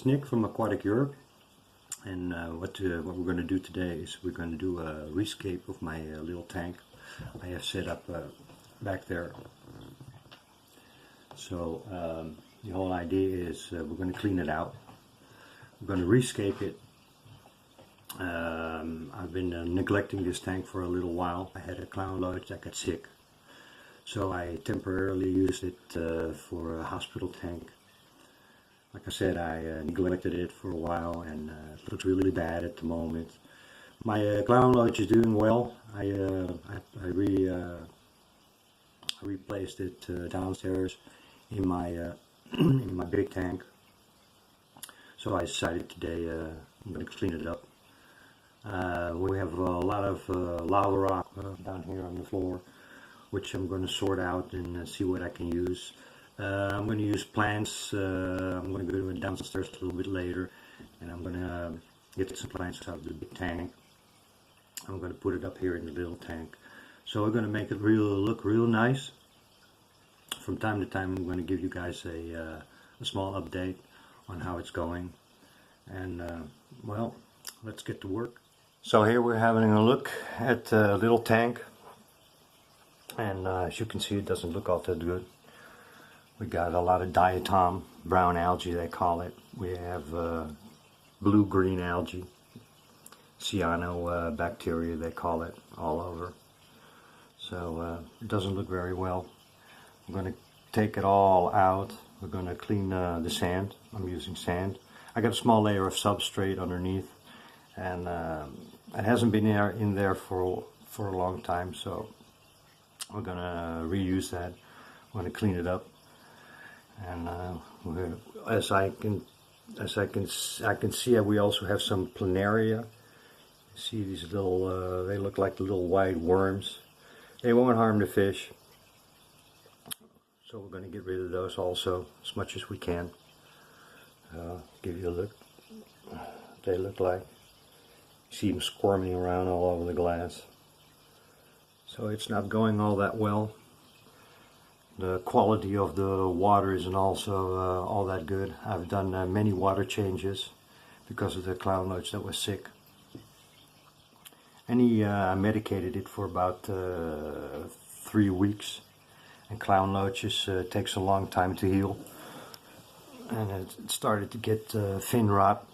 is Nick from Aquatic Europe, and what we're going to do today is we're going to do a rescape of my little tank I have set up back there. So the whole idea is we're going to clean it out. We're going to rescape it. I've been neglecting this tank for a little while. I had a clown loach that got sick, so I temporarily used it for a hospital tank. Like I said, I neglected it for a while, and it looks really bad at the moment. My clown loach is doing well. I replaced it downstairs in my in my big tank. So I decided today I'm going to clean it up. We have a lot of lava rock down here on the floor, which I'm going to sort out and see what I can use. I'm going to use plants. I'm going to go downstairs a little bit later, and I'm going to get some plants out of the big tank. I'm going to put it up here in the little tank. So we're going to make it look real nice. From time to time, I'm going to give you guys a small update on how it's going. And well, let's get to work. So here we're having a look at the little tank, and as you can see, it doesn't look all that good. We got a lot of diatom, brown algae they call it. We have blue-green algae, cyanobacteria they call it, all over. So it doesn't look very well. I'm going to take it all out. We're going to clean the sand. I'm using sand. I got a small layer of substrate underneath, and it hasn't been in there for a long time, so we're going to reuse that. I'm going to clean it up. And as I can see, we also have some planaria. See these little, they look like little white worms. They won't harm the fish, so we're going to get rid of those also as much as we can. Give you a look. They look like, you see them squirming around all over the glass. So it's not going all that well. The quality of the water isn't also all that good. I've done many water changes because of the clown loach that was sick. And I medicated it for about 3 weeks. And clown loaches takes a long time to heal. And it started to get fin rot.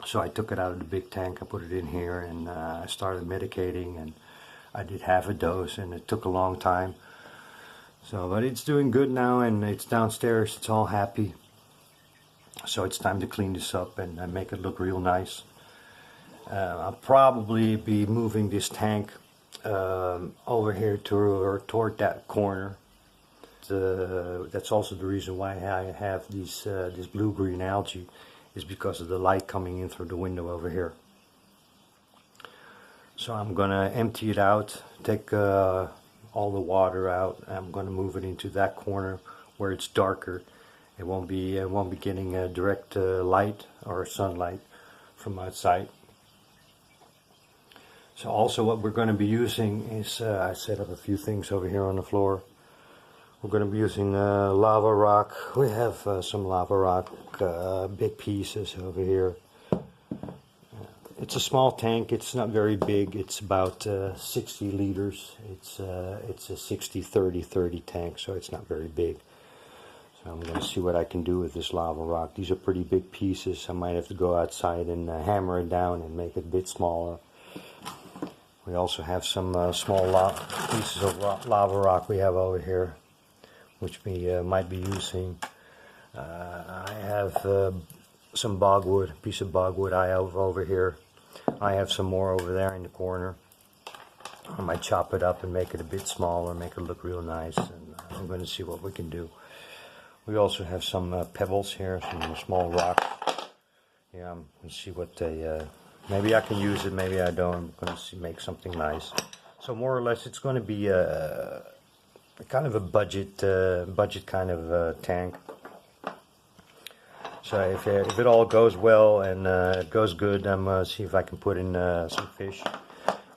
So I took it out of the big tank, I put it in here, and I started medicating, and I did half a dose, and it took a long time. So, but it's doing good now, and it's downstairs, it's all happy. So it's time to clean this up and make it look real nice. I'll probably be moving this tank over here toward that corner. That's also the reason why I have this blue-green algae, is because of the light coming in through the window over here. So I'm gonna empty it out, take all the water out. I'm going to move it into that corner where it's darker. It won't be getting direct light or sunlight from outside. So also what we're going to be using is I set up a few things over here on the floor. We're going to be using lava rock. We have some lava rock big pieces over here. It's a small tank. It's not very big. It's about 60 liters. It's a 60-30-30 tank, so it's not very big. So I'm going to see what I can do with this lava rock. These are pretty big pieces. I might have to go outside and hammer it down and make it a bit smaller. We also have some small pieces of lava rock we have over here, which we might be using. I have some Bogwood, piece of Bogwood I have over here. I have some more over there in the corner. I might chop it up and make it a bit smaller, make it look real nice, and I'm going to see what we can do. We also have some pebbles here, some small rocks. Yeah, I'm going to see what they, maybe I can use it, maybe I don't. I'm going to make something nice. So more or less it's going to be a kind of a budget kind of tank. So if it all goes well and it goes good, I'm going to see if I can put in some fish.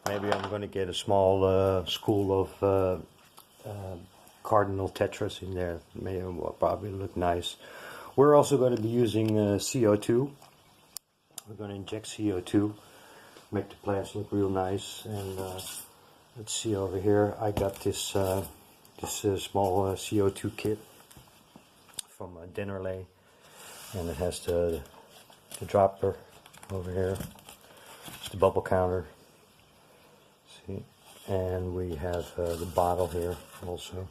Maybe I'm going to get a small school of cardinal tetras in there. Maybe it will probably look nice. We're also going to be using CO2. We're going to inject CO2, make the plants look real nice. And let's see over here. I got this small CO2 kit from dennerle, and it has the dropper over here. It's the bubble counter. See, and we have the bottle here also,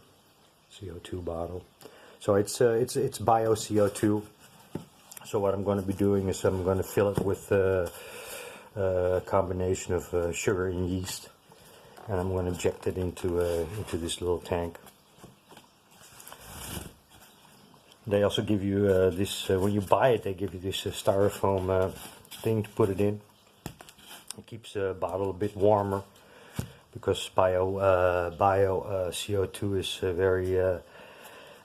CO2 bottle. So it's bio CO2. So what I'm going to be doing is I'm going to fill it with a combination of sugar and yeast, and I'm going to inject it into this little tank. They also give you this when you buy it. They give you this styrofoam thing to put it in. It keeps the bottle a bit warmer because bio CO2 is very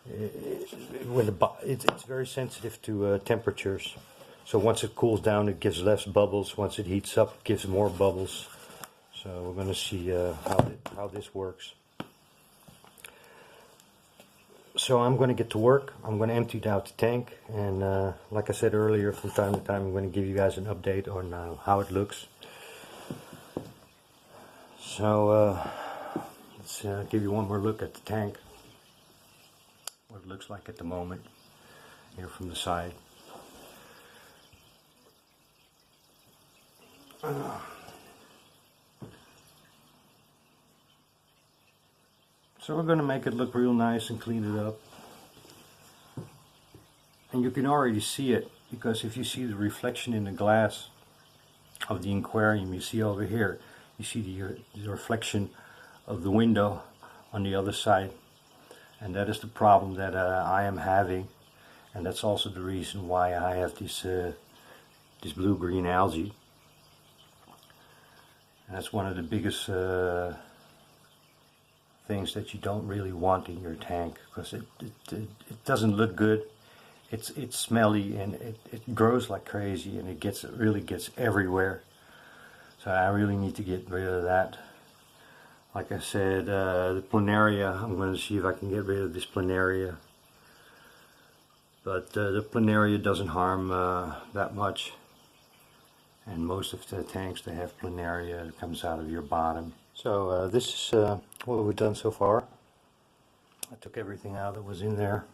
it's very sensitive to temperatures. So once it cools down, it gives less bubbles. Once it heats up, it gives more bubbles. So we're going to see how this works. So I'm going to get to work. I'm going to empty out the tank, and like I said earlier, from time to time I'm going to give you guys an update on how it looks. So let's give you one more look at the tank, what it looks like at the moment, here from the side. So we're going to make it look real nice and clean it up. And you can already see it, because if you see the reflection in the glass of the aquarium, you see over here, you see the reflection of the window on the other side. And that is the problem that I am having. And that's also the reason why I have this blue-green algae. And that's one of the biggest things that you don't really want in your tank, because it doesn't look good. It's smelly, and it grows like crazy, and it really gets everywhere. So I really need to get rid of that. Like I said, the planaria, I'm going to see if I can get rid of this planaria. But the planaria doesn't harm that much. And most of the tanks, they have planaria that comes out of your bottom. So this is what we've done so far. I took everything out that was in there.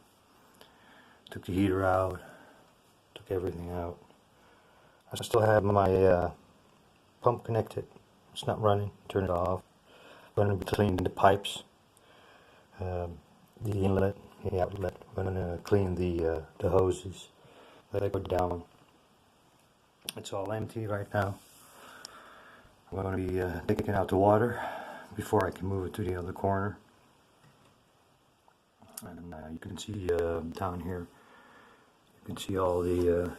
Took the heater out. Took everything out. I still have my pump connected. It's not running. Turn it off. I'm going to be cleaning the pipes, the inlet, the outlet. I'm going to clean the hoses. Let it go down. It's all empty right now. I'm going to be taking out the water before I can move it to the other corner. And you can see down here, you can see all the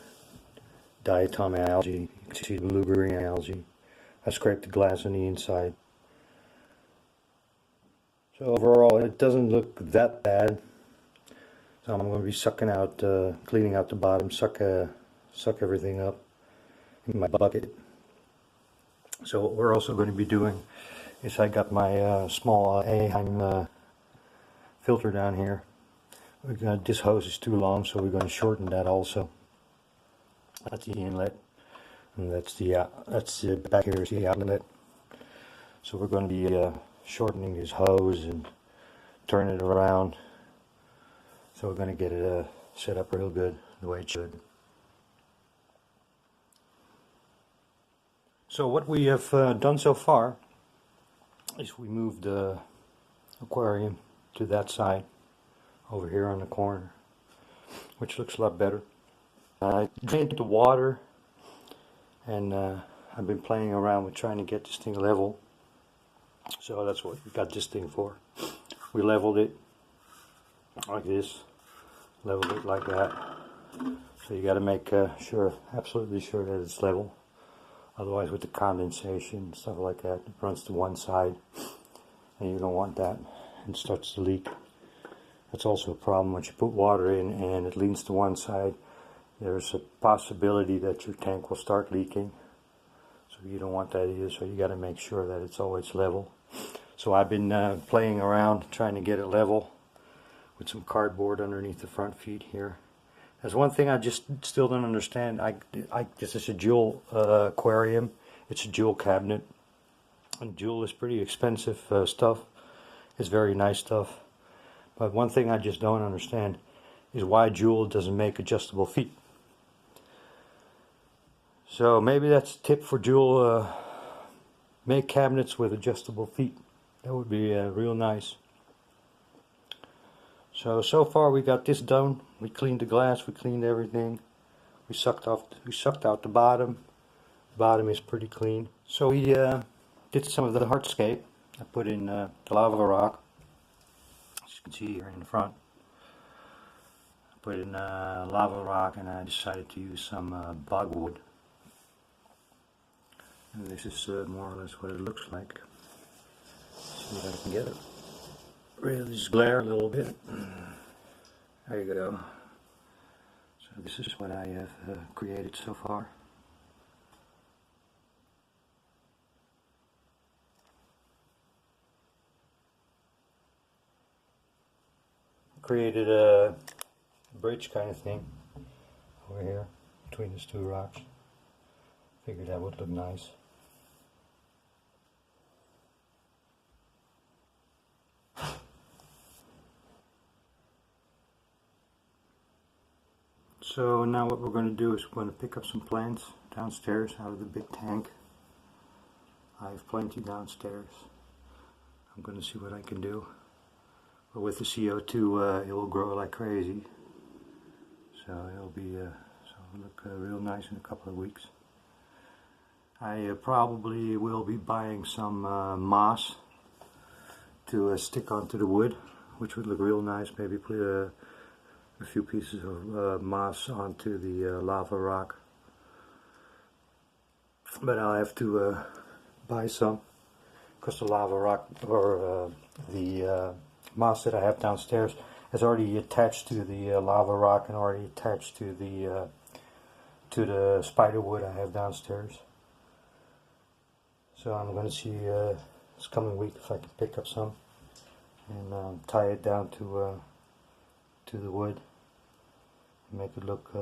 diatom algae. You can see the blue-green algae. I scraped the glass on the inside. So overall, it doesn't look that bad. So I'm going to be sucking out, cleaning out the bottom, suck everything up in my bucket. So what we're also going to be doing is I got my small Eheim filter down here. This hose is too long, so we're going to shorten that also. That's the inlet, and that's the back here is the outlet. So we're going to be shortening this hose and turn it around. So we're going to get it set up real good, the way it should. So what we have done so far is we moved the aquarium to that side, over here on the corner, which looks a lot better. I drained the water, and I've been playing around with trying to get this thing level. So that's what we got this thing for. We leveled it like this, leveled it like that. So you got to make absolutely sure that it's level. Otherwise, with the condensation and stuff like that, it runs to one side, and you don't want that, and it starts to leak. That's also a problem once you put water in and it leans to one side. There's a possibility that your tank will start leaking. So you don't want that either, so you got to make sure that it's always level. So I've been playing around trying to get it level with some cardboard underneath the front feet here. There's one thing I just still don't understand. This is a Juwel aquarium. It's a Juwel cabinet. And Juwel is pretty expensive stuff. It's very nice stuff. But one thing I just don't understand is why Juwel doesn't make adjustable feet. So maybe that's a tip for Juwel. Make cabinets with adjustable feet. That would be real nice. So far we got this done. We cleaned the glass, we cleaned everything. We sucked out the bottom. The bottom is pretty clean. So we did some of the hardscape. I put in the lava rock, as you can see here in the front. I put in lava rock, and I decided to use some Bogwood. And this is more or less what it looks like. See if I can get it. Really just glare a little bit. There you go. So this is what I have created so far. Created a bridge kind of thing over here between these two rocks. Figured that would look nice. So now what we're going to do is we're going to pick up some plants downstairs out of the big tank. I have plenty downstairs. I'm going to see what I can do. But with the CO2 it will grow like crazy. So it'll look real nice in a couple of weeks. I probably will be buying some moss to stick onto the wood, which would look real nice. Maybe put a few pieces of moss onto the lava rock. But I'll have to buy some, because the lava rock, or the moss that I have downstairs is already attached to the lava rock and already attached to the spider wood I have downstairs. So I'm going to see this coming week if I can pick up some and tie it down to the wood and make it look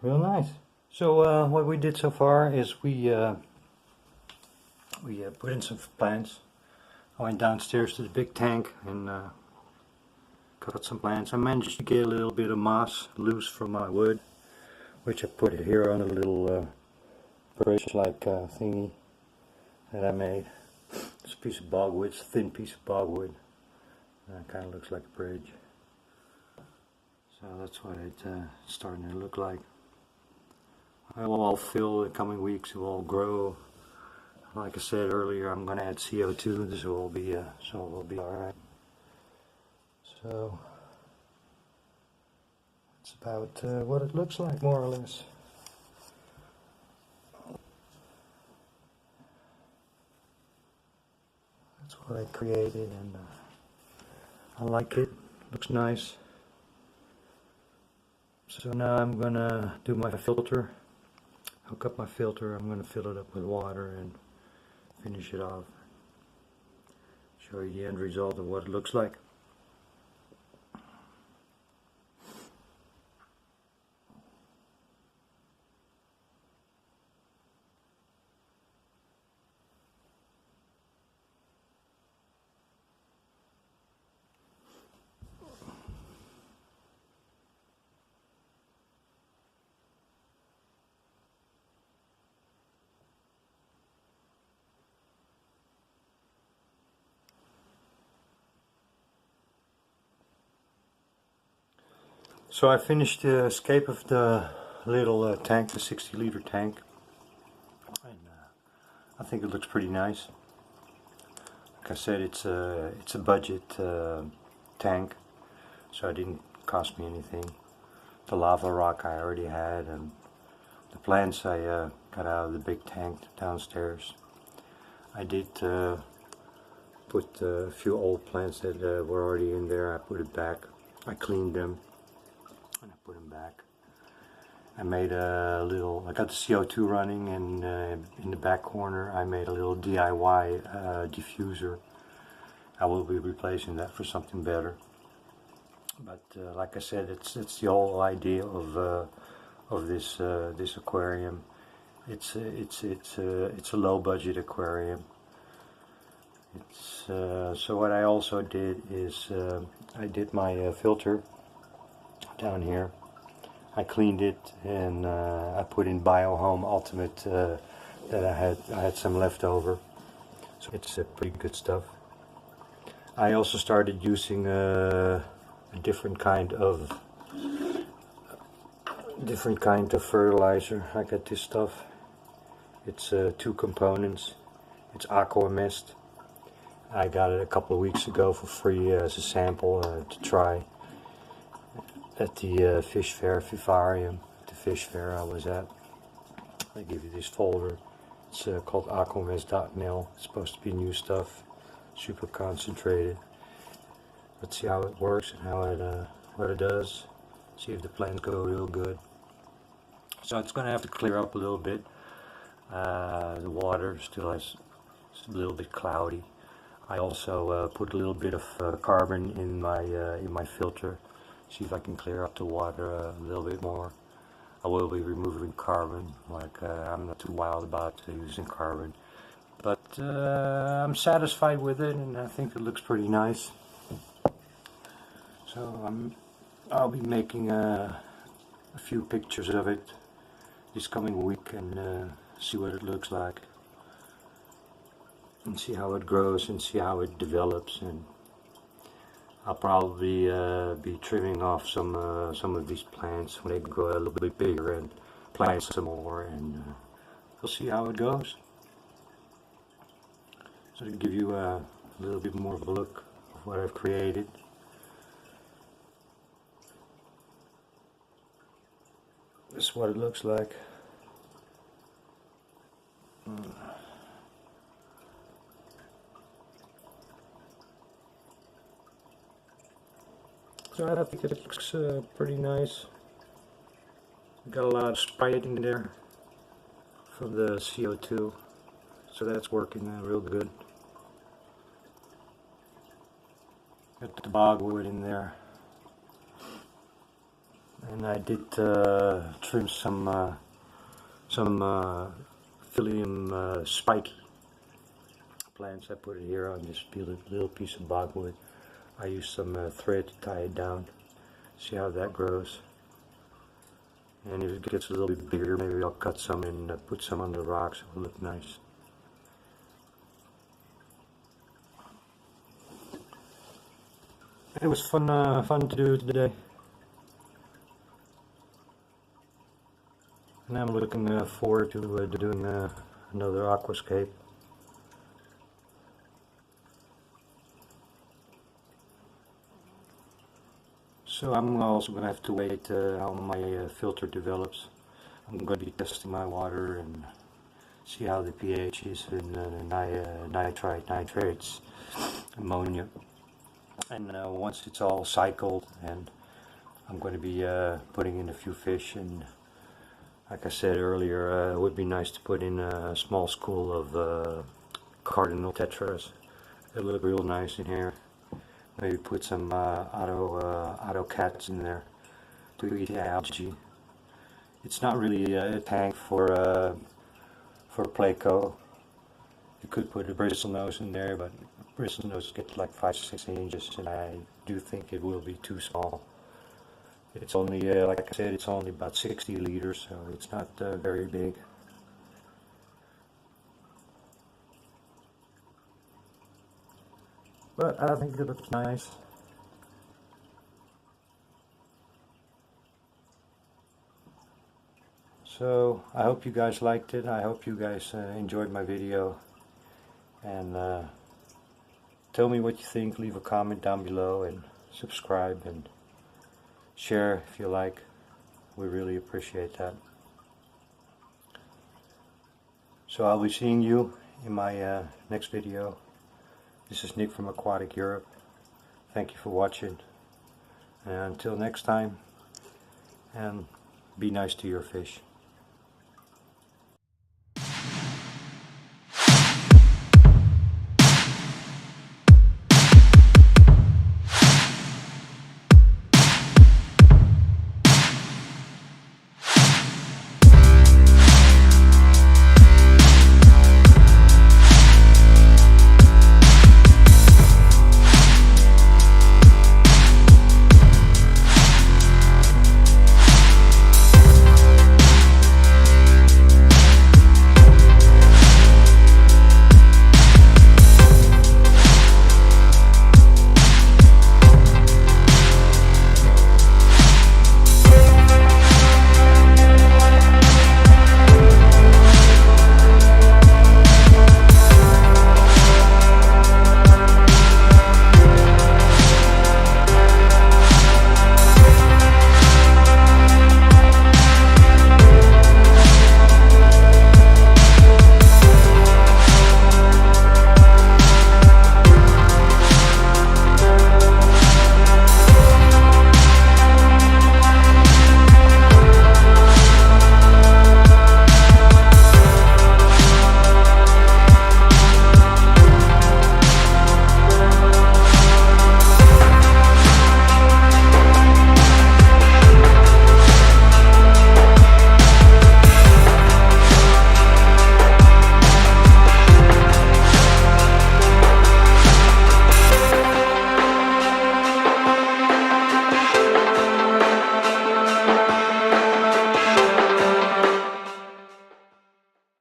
real nice. So what we did so far is we put in some plants. I went downstairs to the big tank and cut some plants. I managed to get a little bit of moss loose from my wood, which I put here on a little bridge-like thingy that I made. It's a piece of Bogwood, it's a thin piece of Bogwood. It kind of looks like a bridge. So that's what it's starting to look like. It will all fill in the coming weeks, it will all grow. Like I said earlier, I'm going to add CO2, this will be so it will be alright. So it's about what it looks like, more or less. That's what I created, and I like it. Looks nice. So now I'm gonna do my filter. Hook up my filter. I'm gonna fill it up with water and finish it off. Show you the end result of what it looks like. So I finished the escape of the little tank, the 60-liter tank, and I think it looks pretty nice. Like I said, it's a budget tank, so it didn't cost me anything. The lava rock I already had, and the plants I got out of the big tank downstairs. I did put a few old plants that were already in there. I put it back. I cleaned them. And I put them back. I made a little, I got the CO2 running, and in the back corner I made a little DIY diffuser. I will be replacing that for something better. But like I said, it's the whole idea of this this aquarium. It's a low budget aquarium. It's so what I also did is I did my filter down here. I cleaned it and I put in Biohome Ultimate that I had some left over. So it's pretty good stuff. I also started using a different kind of fertilizer. I got this stuff. It's 2 components. It's Aqua Mist. I got it a couple of weeks ago for free as a sample to try at the fish fair, Vivarium, the fish fair I was at. They give you this folder. It's called aquamist.nl. It's supposed to be new stuff, super concentrated. Let's see how it works and how it what it does. See if the plants go real good. So it's going to have to clear up a little bit. The water still has it's a little bit cloudy. I also put a little bit of carbon in my filter. See if I can clear up the water a little bit more. I will be removing carbon. Like I'm not too wild about using carbon, but I'm satisfied with it, and I think it looks pretty nice. So I'll be making a few pictures of it this coming week and see what it looks like, and see how it grows and see how it develops. And I'll probably be trimming off some of these plants when they grow a little bit bigger and plant some more, and we'll see how it goes. So to give you a little bit more of a look of what I've created. This is what it looks like. So I think it looks pretty nice. Got a lot of spite in there from the CO2, so that's working real good. Got the Bogwood in there, and I did trim some Filtration Spikey plants. I put it here on this little piece of Bogwood. I used some thread to tie it down. See how that grows. And if it gets a little bit bigger, maybe I'll cut some and put some on the rocks. It will look nice. It was fun to do today. And I'm looking forward to doing another Aquascape. So I'm also going to have to wait how my filter develops. I'm going to be testing my water and see how the pH is in nitrite, nitrates, ammonia. And once it's all cycled, and I'm going to be putting in a few fish. And like I said earlier, it would be nice to put in a small school of cardinal tetras. It'll look real nice in here. Maybe put some auto cats in there to eat algae. It's not really a tank for Pleco. You could put a bristlenose in there, but bristlenose gets like 5-6 inches, and I do think it will be too small. It's only, like I said, it's only about 60 liters, so it's not very big. But I think it looks nice. So I hope you guys liked it. I hope you guys enjoyed my video. And tell me what you think. Leave a comment down below and subscribe and share if you like. We really appreciate that. So I'll be seeing you in my next video. This is Nick from Aquatic Europe. Thank you for watching. And until next time, and be nice to your fish.